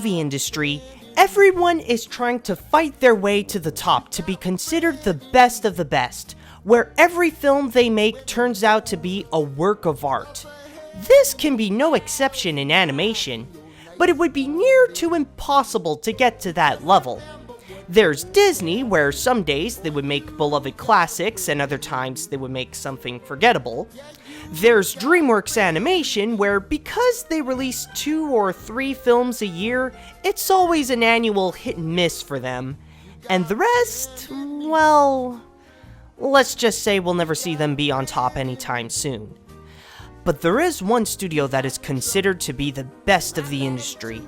movie industry, everyone is trying to fight their way to the top to be considered the best of the best, where every film they make turns out to be a work of art. This can be no exception in animation, but it would be near to impossible to get to that level. There's Disney, where some days they would make beloved classics and other times they would make something forgettable. There's DreamWorks Animation, where because they release 2 or 3 films a year, it's always an annual hit and miss for them. And the rest, well, let's just say we'll never see them be on top anytime soon. But there is one studio that is considered to be the best of the industry.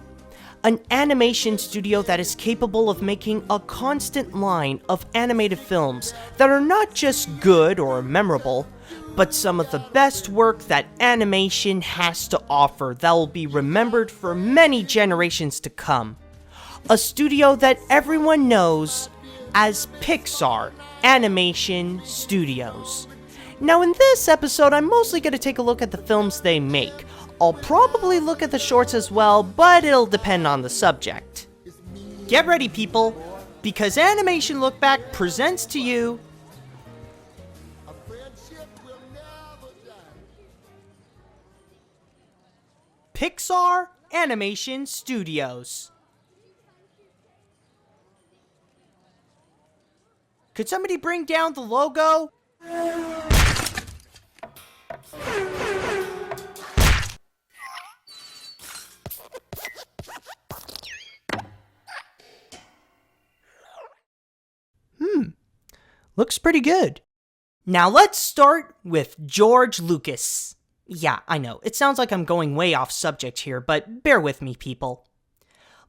An animation studio that is capable of making a constant line of animated films that are not just good or memorable, but some of the best work that animation has to offer that will be remembered for many generations to come. A studio that everyone knows as Pixar Animation Studios. Now in this episode, I'm mostly going to take a look at the films they make. I'll probably look at the shorts as well, but it'll depend on the subject. Get ready, people, because Animation Lookback presents to you Pixar Animation Studios. Could somebody bring down the logo? Looks pretty good. Now let's start with George Lucas. Yeah, I know, it sounds like I'm going way off subject here, but bear with me, people.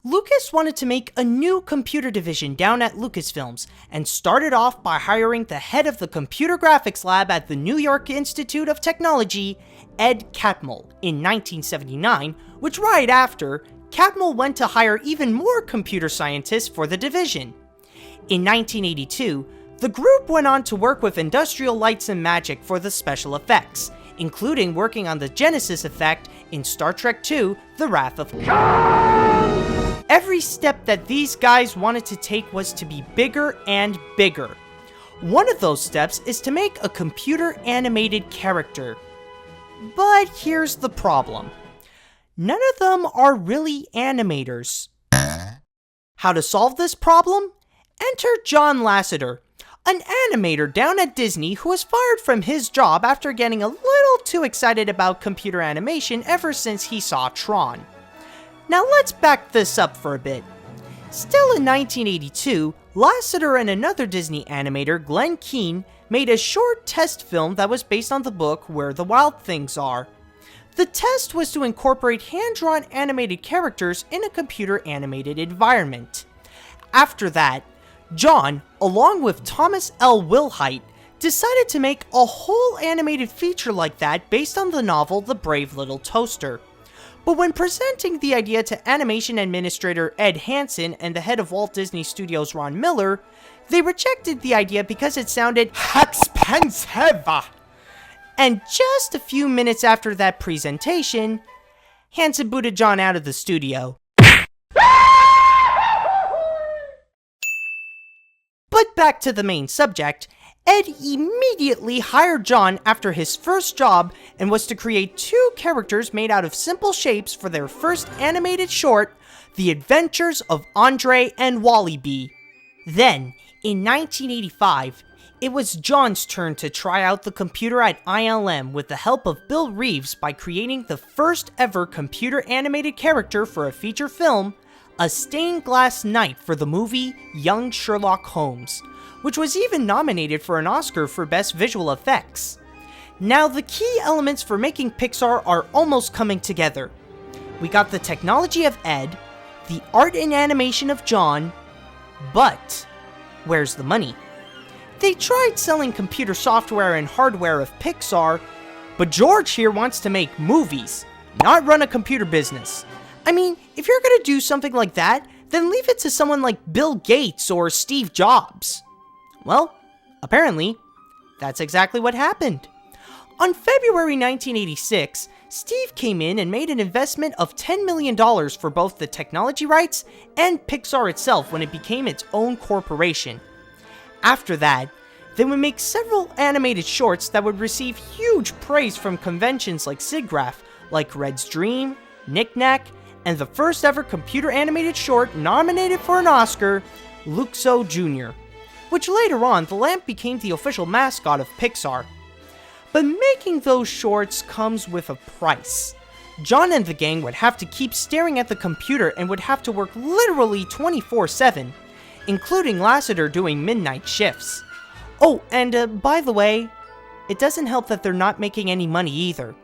Lucas wanted to make a new computer division down at Lucasfilms, and started off by hiring the head of the computer graphics lab at the New York Institute of Technology, Ed Catmull, in 1979, which right after, Catmull went to hire even more computer scientists for the division. In 1982, the group went on to work with Industrial Lights and Magic for the special effects, including working on the Genesis effect in Star Trek II: The Wrath of Khan. Every step that these guys wanted to take was to be bigger and bigger. One of those steps is to make a computer animated character. But here's the problem. None of them are really animators. How to solve this problem? Enter John Lasseter, an animator down at Disney who was fired from his job after getting a little too excited about computer animation ever since he saw Tron. Now let's back this up for a bit. Still in 1982, Lasseter and another Disney animator, Glenn Keane, made a short test film that was based on the book Where the Wild Things Are. The test was to incorporate hand-drawn animated characters in a computer animated environment. After that, John, along with Thomas L. Wilhite, decided to make a whole animated feature like that based on the novel The Brave Little Toaster. But when presenting the idea to animation administrator Ed Hansen and the head of Walt Disney Studios Ron Miller, they rejected the idea because it sounded expensive. And just a few minutes after that presentation, Hansen booted John out of the studio. But back to the main subject, Ed immediately hired John after his first job and was to create 2 characters made out of simple shapes for their first animated short, The Adventures of Andre and Wally-B. Then, in 1985, it was John's turn to try out the computer at ILM with the help of Bill Reeves by creating the first ever computer animated character for a feature film, A Stained Glass Night, for the movie Young Sherlock Holmes, which was even nominated for an Oscar for Best Visual Effects. Now the key elements for making Pixar are almost coming together. We got the technology of Ed, the art and animation of John, but where's the money? They tried selling computer software and hardware of Pixar, but George here wants to make movies, not run a computer business. I mean, if you're gonna do something like that, then leave it to someone like Bill Gates or Steve Jobs. Well, apparently, that's exactly what happened. On February 1986, Steve came in and made an investment of $10 million for both the technology rights and Pixar itself when it became its own corporation. After that, they would make several animated shorts that would receive huge praise from conventions like SIGGRAPH, like Red's Dream, Knick Knack, and the first ever computer animated short nominated for an Oscar, Luxo Jr., which later on the lamp became the official mascot of Pixar. But making those shorts comes with a price. John and the gang would have to keep staring at the computer and would have to work literally 24/7, including Lasseter doing midnight shifts. Oh, and by the way, it doesn't help that they're not making any money either.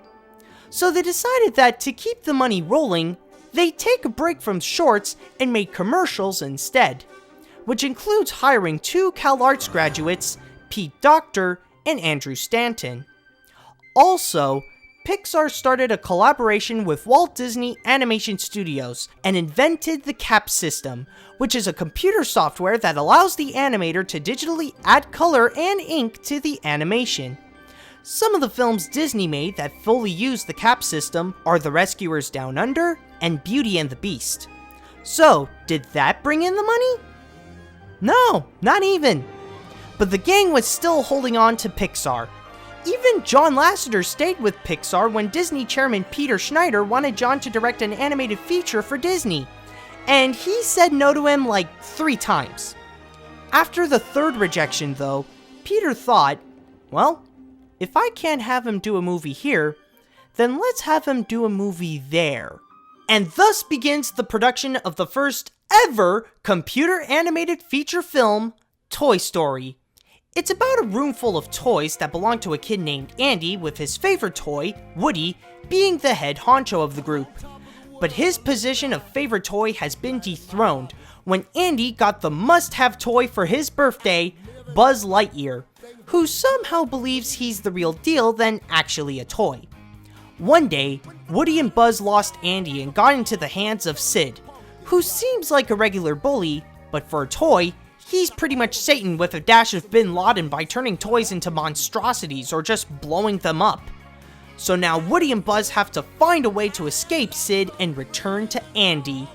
So they decided that to keep the money rolling, they'd take a break from shorts and make commercials instead, which includes hiring 2 CalArts graduates, Pete Docter and Andrew Stanton. Also, Pixar started a collaboration with Walt Disney Animation Studios and invented the CAP system, which is a computer software that allows the animator to digitally add color and ink to the animation. Some of the films Disney made that fully use the CAP system are The Rescuers Down Under and Beauty and the Beast. So, did that bring in the money? No, not even. But the gang was still holding on to Pixar. Even John Lasseter stayed with Pixar when Disney chairman Peter Schneider wanted John to direct an animated feature for Disney, and he said no to him like 3 times. After the 3rd rejection though, Peter thought, well, if I can't have him do a movie here, then let's have him do a movie there. And thus begins the production of the first ever computer animated feature film, Toy Story. It's about a room full of toys that belong to a kid named Andy, with his favorite toy, Woody, being the head honcho of the group. But his position of favorite toy has been dethroned when Andy got the must-have toy for his birthday, Buzz Lightyear, who somehow believes he's the real deal than actually a toy. One day, Woody and Buzz lost Andy and got into the hands of Sid, who seems like a regular bully, but for a toy, he's pretty much Satan with a dash of Bin Laden by turning toys into monstrosities or just blowing them up. So now Woody and Buzz have to find a way to escape Sid and return to Andy.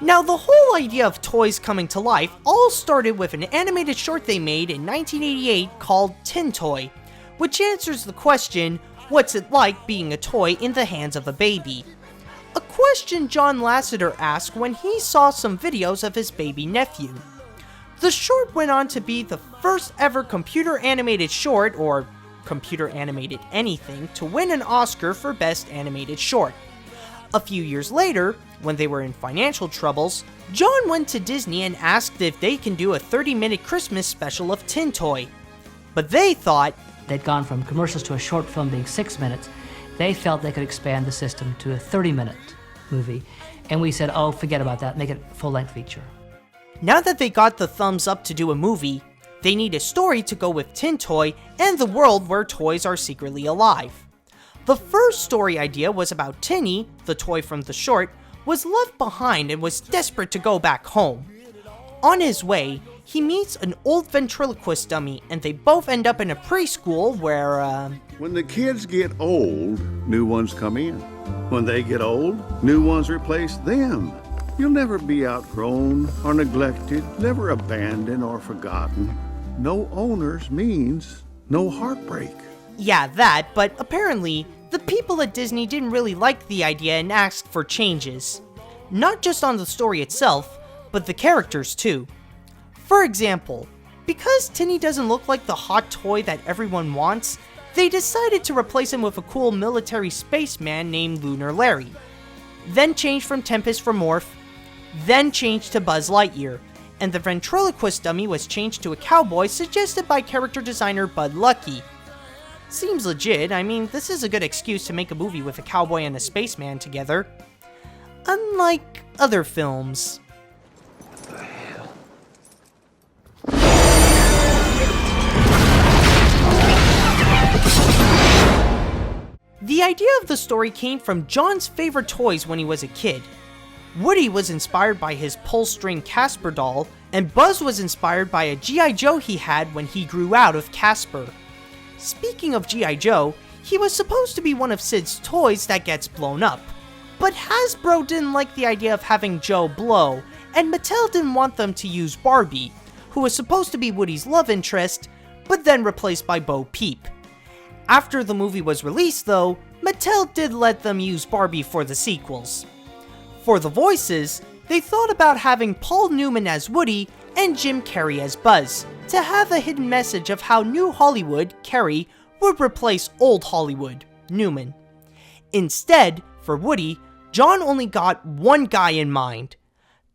Now the whole idea of toys coming to life all started with an animated short they made in 1988 called Tin Toy, which answers the question, what's it like being a toy in the hands of a baby? A question John Lasseter asked when he saw some videos of his baby nephew. The short went on to be the first ever computer animated short, or computer animated anything, to win an Oscar for Best Animated Short. A few years later, when they were in financial troubles, John went to Disney and asked if they can do a 30-minute Christmas special of Tin Toy. But they thought they'd gone from commercials to a short film being 6 minutes. They felt they could expand the system to a 30-minute movie. And we said, oh, forget about that, make it a full-length feature. Now that they got the thumbs up to do a movie, they need a story to go with Tin Toy and the world where toys are secretly alive. The first story idea was about Tinny, the toy from the short, was left behind and was desperate to go back home. On his way, he meets an old ventriloquist dummy and they both end up in a preschool where, When the kids get old, new ones come in. When they get old, new ones replace them. You'll never be outgrown or neglected, never abandoned or forgotten. No owners means no heartbreak. Yeah, that, but apparently, the people at Disney didn't really like the idea and asked for changes. Not just on the story itself, but the characters too. For example, because Tinny doesn't look like the hot toy that everyone wants, they decided to replace him with a cool military spaceman named Lunar Larry. Then changed from Tempest for Morph, then changed to Buzz Lightyear, and the ventriloquist dummy was changed to a cowboy suggested by character designer Bud Luckey. Seems legit. I mean, this is a good excuse to make a movie with a cowboy and a spaceman together. Unlike other films. What the hell? The idea of the story came from John's favorite toys when he was a kid. Woody was inspired by his pull-string Casper doll, and Buzz was inspired by a G.I. Joe he had when he grew out of Casper. Speaking of G.I. Joe, He was supposed to be one of Sid's toys that gets blown up, but Hasbro didn't like the idea of having Joe blow, and Mattel didn't want them to use Barbie, who was supposed to be Woody's love interest, but then replaced by Bo Peep. After the movie was released though, Mattel did let them use Barbie for the sequels. For the voices, they thought about having Paul Newman as Woody and Jim Carrey as Buzz, to have a hidden message of how New Hollywood, Carrey, would replace Old Hollywood, Newman. Instead, for Woody, John only got one guy in mind,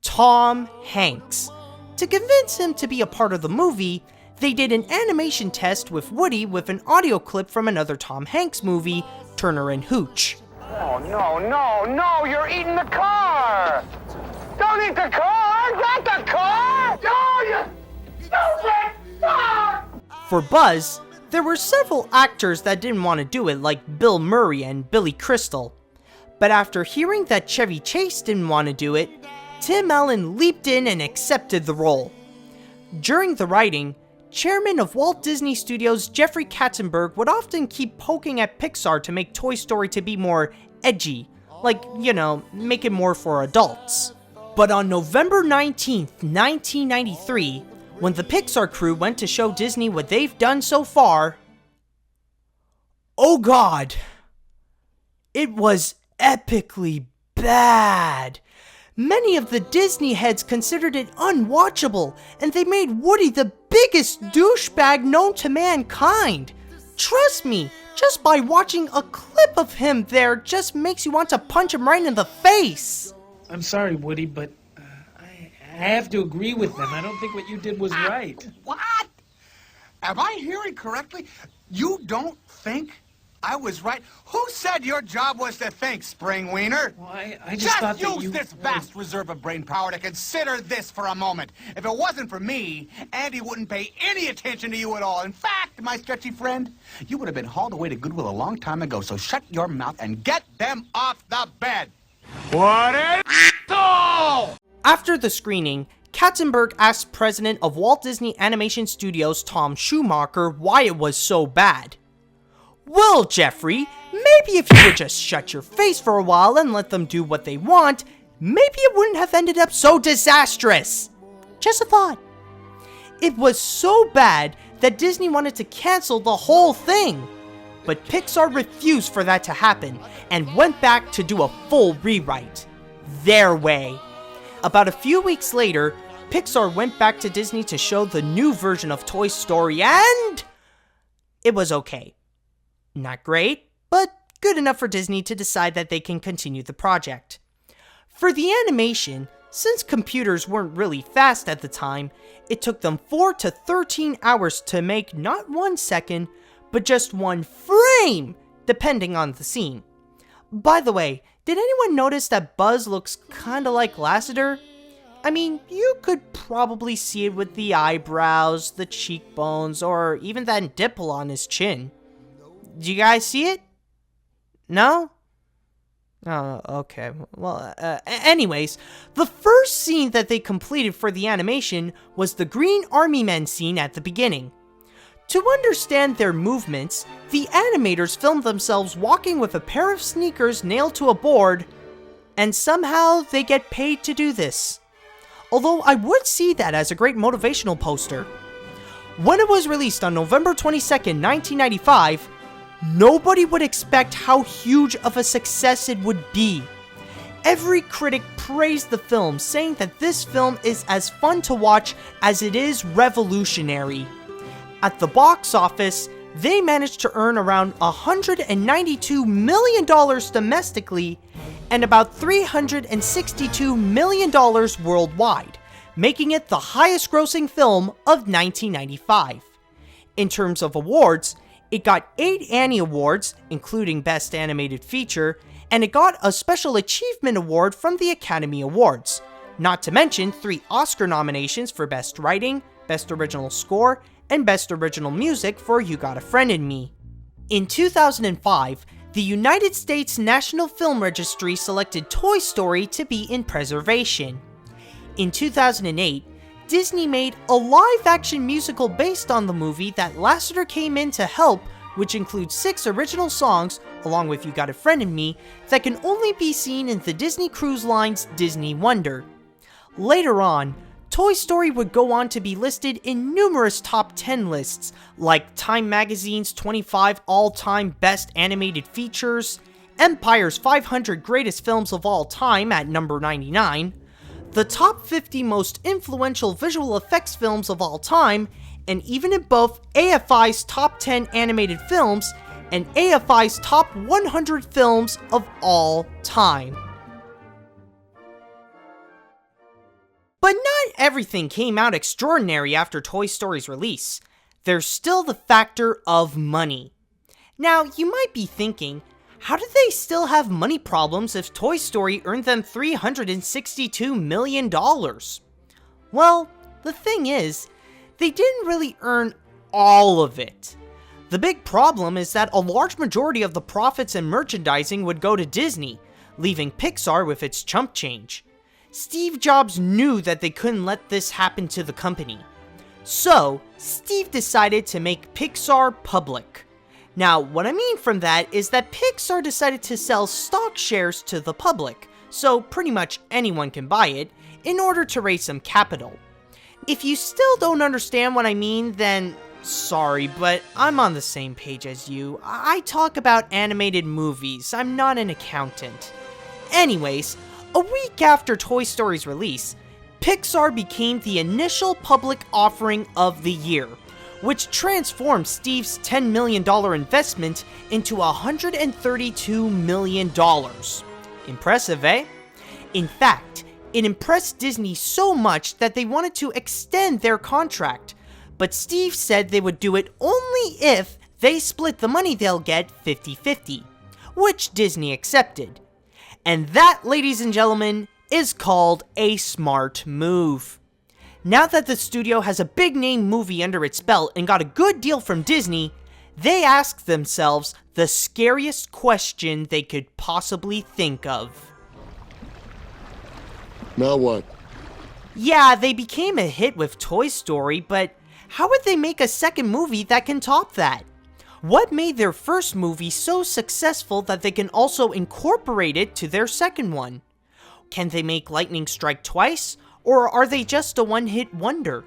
Tom Hanks. To convince him to be a part of the movie, they did an animation test with Woody with an audio clip from another Tom Hanks movie, Turner and Hooch. Oh, no, you're eating the car! Don't eat the car! Not the car! No, you stupid fuck! For Buzz, there were several actors that didn't want to do it, like Bill Murray and Billy Crystal. But after hearing that Chevy Chase didn't want to do it, Tim Allen leaped in and accepted the role. During the writing, Chairman of Walt Disney Studios Jeffrey Katzenberg would often keep poking at Pixar to make Toy Story to be more edgy, like, make it more for adults. But on November 19th, 1993, when the Pixar crew went to show Disney what they've done so far, oh god, it was epically bad. Many of the Disney heads considered it unwatchable, and they made Woody the biggest douchebag known to mankind. Trust me, just by watching a clip of him there just makes you want to punch him right in the face. I'm sorry, Woody, but I have to agree with them. I don't think what you did was right. What? Am I hearing correctly? You don't think I was right? Who said your job was to think, Spring Wiener? Well, I just thought that use you... this vast reserve of brain power to consider this for a moment. If it wasn't for me, Andy wouldn't pay any attention to you at all. In fact, my stretchy friend, you would have been hauled away to Goodwill a long time ago, so shut your mouth and get them off the bed. What an asshole! After the screening, Katzenberg asked president of Walt Disney Animation Studios Tom Schumacher why it was so bad. Well, Jeffrey, maybe if you would just shut your face for a while and let them do what they want, maybe it wouldn't have ended up so disastrous. Just a thought. It was so bad that Disney wanted to cancel the whole thing. But Pixar refused for that to happen and went back to do a full rewrite. Their way. About a few weeks later, Pixar went back to Disney to show the new version of Toy Story, and it was okay. Not great, but good enough for Disney to decide that they can continue the project. For the animation, since computers weren't really fast at the time, it took them 4 to 13 hours to make not 1 second, but just 1 frame, depending on the scene. By the way, did anyone notice that Buzz looks kinda like Lassiter? I mean, you could probably see it with the eyebrows, the cheekbones, or even that dimple on his chin. Do you guys see it? No? Oh, okay. Well, anyways, the first scene that they completed for the animation was the Green Army Men scene at the beginning. To understand their movements, the animators filmed themselves walking with a pair of sneakers nailed to a board, and somehow they get paid to do this. Although I would see that as a great motivational poster. When it was released on November 22nd, 1995, nobody would expect how huge of a success it would be. Every critic praised the film, saying that this film is as fun to watch as it is revolutionary. At the box office, they managed to earn around $192 million domestically and about $362 million worldwide, making it the highest grossing film of 1995. In terms of awards, it got 8 Annie Awards, including Best Animated Feature, and it got a Special Achievement Award from the Academy Awards, not to mention 3 Oscar nominations for Best Writing, Best Original Score, and Best Original Music for You Got a Friend in Me. In 2005, the United States National Film Registry selected Toy Story to be in preservation. In 2008, Disney made a live-action musical based on the movie that Lasseter came in to help which includes 6 original songs, along with You Got a Friend in Me, that can only be seen in the Disney Cruise Line's Disney Wonder. Later on, Toy Story would go on to be listed in numerous top 10 lists, like Time Magazine's 25 all-time best animated features, Empire's 500 greatest films of all time at number 99, the top 50 most influential visual effects films of all time, and even in both AFI's top 10 animated films and AFI's top 100 films of all time. But not everything came out extraordinary after Toy Story's release. There's still the factor of money. Now, you might be thinking, how do they still have money problems if Toy Story earned them $362 million? Well, the thing is, they didn't really earn all of it. The big problem is that a large majority of the profits and merchandising would go to Disney, leaving Pixar with its chump change. Steve Jobs knew that they couldn't let this happen to the company. So, Steve decided to make Pixar public. Now, what I mean from that is that Pixar decided to sell stock shares to the public, so pretty much anyone can buy it, in order to raise some capital. If you still don't understand what I mean, then sorry, but I'm on the same page as you. I talk about animated movies, I'm not an accountant. Anyways, a week after Toy Story's release, Pixar became the initial public offering of the year, which transformed Steve's $10 million investment into $132 million. Impressive, eh? In fact, it impressed Disney so much that they wanted to extend their contract, but Steve said they would do it only if they split the money they'll get 50-50, which Disney accepted. And that, ladies and gentlemen, is called a smart move. Now that the studio has a big name movie under its belt and got a good deal from Disney, they ask themselves the scariest question they could possibly think of. Now what? Yeah, they became a hit with Toy Story, but how would they make a second movie that can top that? What made their first movie so successful that they can also incorporate it to their second one? Can they make lightning strike twice, or are they just a one-hit wonder?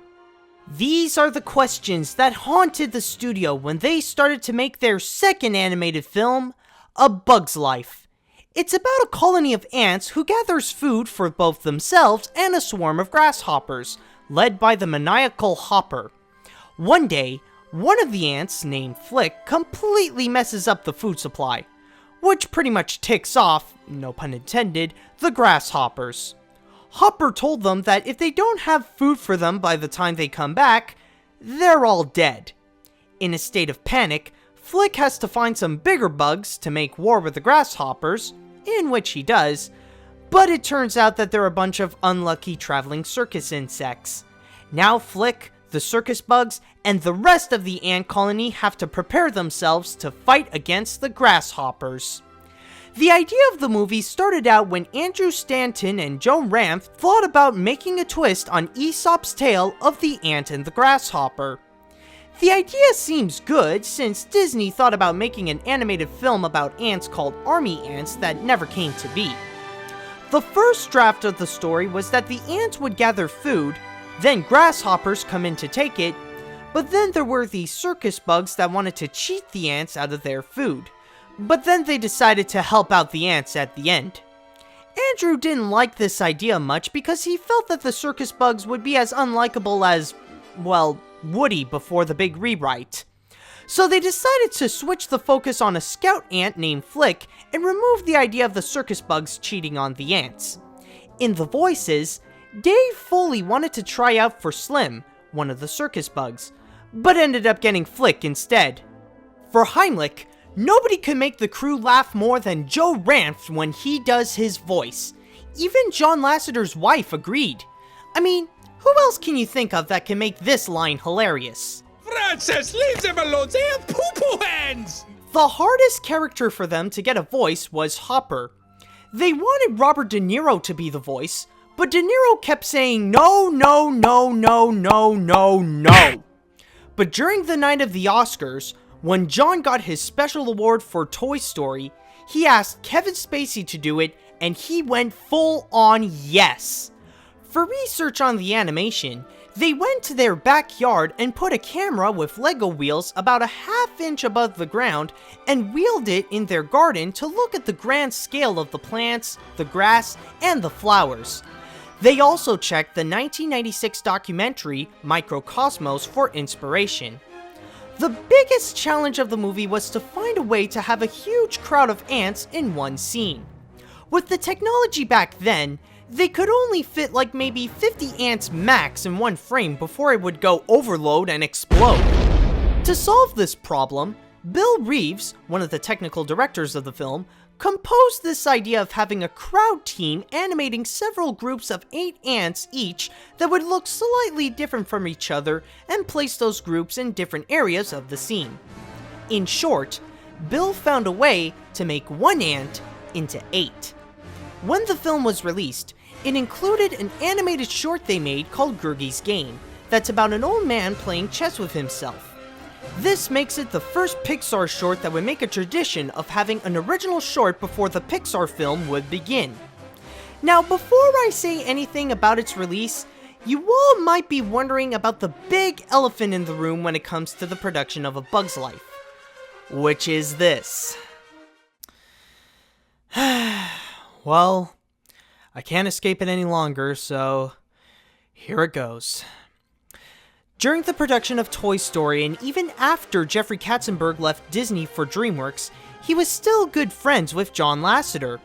These are the questions that haunted the studio when they started to make their second animated film, A Bug's Life. It's about a colony of ants who gathers food for both themselves and a swarm of grasshoppers, led by the maniacal Hopper. One day, one of the ants, named Flick, completely messes up the food supply, which pretty much ticks off, no pun intended, the grasshoppers. Hopper told them that if they don't have food for them by the time they come back, they're all dead. In a state of panic, Flick has to find some bigger bugs to make war with the grasshoppers, in which he does, but it turns out that they're a bunch of unlucky traveling circus insects. Now Flick, the circus bugs, and the rest of the ant colony have to prepare themselves to fight against the grasshoppers. The idea of the movie started out when Andrew Stanton and Joe Ranft thought about making a twist on Aesop's tale of the ant and the grasshopper. The idea seems good, since Disney thought about making an animated film about ants called Army Ants that never came to be. The first draft of the story was that the ants would gather food, then grasshoppers come in to take it, but then there were these circus bugs that wanted to cheat the ants out of their food. But then they decided to help out the ants at the end. Andrew didn't like this idea much because he felt that the circus bugs would be as unlikable as, well, Woody before the big rewrite. So they decided to switch the focus on a scout ant named Flick and remove the idea of the circus bugs cheating on the ants. In the voices, Dave Foley wanted to try out for Slim, one of the circus bugs, but ended up getting Flick instead. For Heimlich, nobody could make the crew laugh more than Joe Ranft when he does his voice. Even John Lasseter's wife agreed. I mean, who else can you think of that can make this line hilarious? Francis, leave them alone, they have poo-poo hands! The hardest character for them to get a voice was Hopper. They wanted Robert De Niro to be the voice, but De Niro kept saying no, no, no, no, no, no, no. But during the night of the Oscars, When John got his special award for Toy Story, he asked Kevin Spacey to do it, and he went full on yes. For research on the animation, they went to their backyard and put a camera with Lego wheels about a half-inch above the ground and wheeled it in their garden to look at the grand scale of the plants, the grass, and the flowers. They also checked the 1996 documentary Microcosmos for inspiration. The biggest challenge of the movie was to find a way to have a huge crowd of ants in one scene. With the technology back then, they could only fit like maybe 50 ants max in one frame before it would go overload and explode. To solve this problem, Bill Reeves, one of the technical directors of the film, composed this idea of having a crowd team animating several groups of 8 ants each that would look slightly different from each other and place those groups in different areas of the scene. In short, Bill found a way to make one ant into 8. When the film was released, it included an animated short they made called Gurgi's Game, that's about an old man playing chess with himself. This makes it the first Pixar short that would make a tradition of having an original short before the Pixar film would begin. Now, before I say anything about its release, you all might be wondering about the big elephant in the room when it comes to the production of A Bug's Life, which is this. Well, I can't escape it any longer, so here it goes. During the production of Toy Story, and even after Jeffrey Katzenberg left Disney for DreamWorks, he was still good friends with John Lasseter.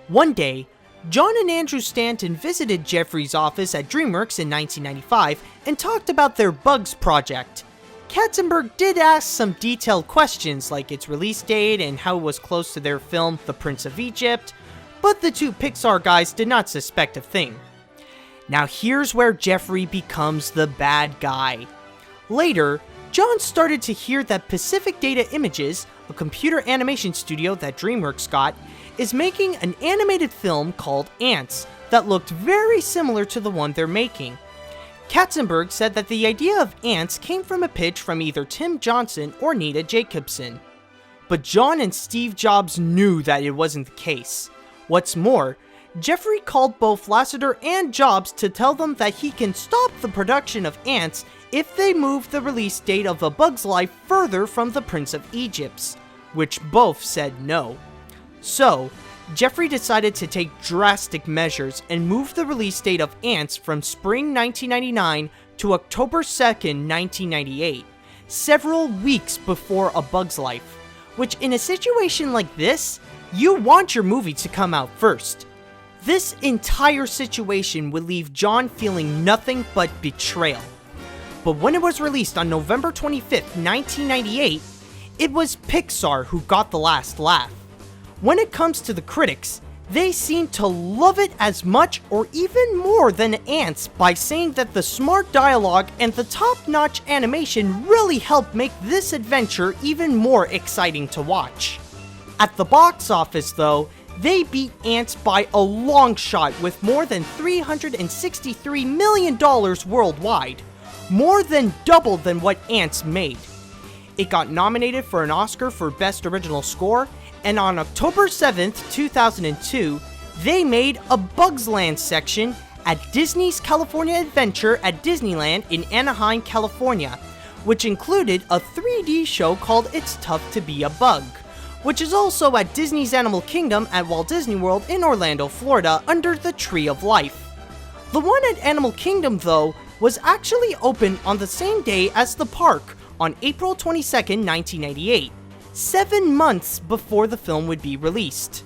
One day, John and Andrew Stanton visited Jeffrey's office at DreamWorks in 1995 and talked about their Bugs project. Katzenberg did ask some detailed questions like its release date and how it was close to their film The Prince of Egypt, but the two Pixar guys did not suspect a thing. Now here's where Jeffrey becomes the bad guy. Later, John started to hear that Pacific Data Images, a computer animation studio that DreamWorks got, is making an animated film called Ants that looked very similar to the one they're making. Katzenberg said that the idea of Ants came from a pitch from either Tim Johnson or Nita Jacobson. But John and Steve Jobs knew that it wasn't the case. What's more, Jeffrey called both Lasseter and Jobs to tell them that he can stop the production of Ants if they move the release date of A Bug's Life further from The Prince of Egypt's, which both said no. So, Jeffrey decided to take drastic measures and move the release date of Ants from spring 1999 to October 2nd, 1998, several weeks before A Bug's Life, which in a situation like this, you want your movie to come out first. This entire situation would leave John feeling nothing but betrayal. But when it was released on November 25th, 1998, it was Pixar who got the last laugh. When it comes to the critics, they seem to love it as much or even more than Ants by saying that the smart dialogue and the top-notch animation really helped make this adventure even more exciting to watch. At the box office though, they beat Ants by a long shot with more than $363 million worldwide, more than double than what Ants made. It got nominated for an Oscar for Best Original Score, and on October 7th, 2002, they made a Bugs Land section at Disney's California Adventure at Disneyland in Anaheim, California, which included a 3D show called It's Tough to Be a Bug, which is also at Disney's Animal Kingdom at Walt Disney World in Orlando, Florida, under the Tree of Life. The one at Animal Kingdom, though, was actually open on the same day as the park, on April 22nd, 1998, 7 months before the film would be released.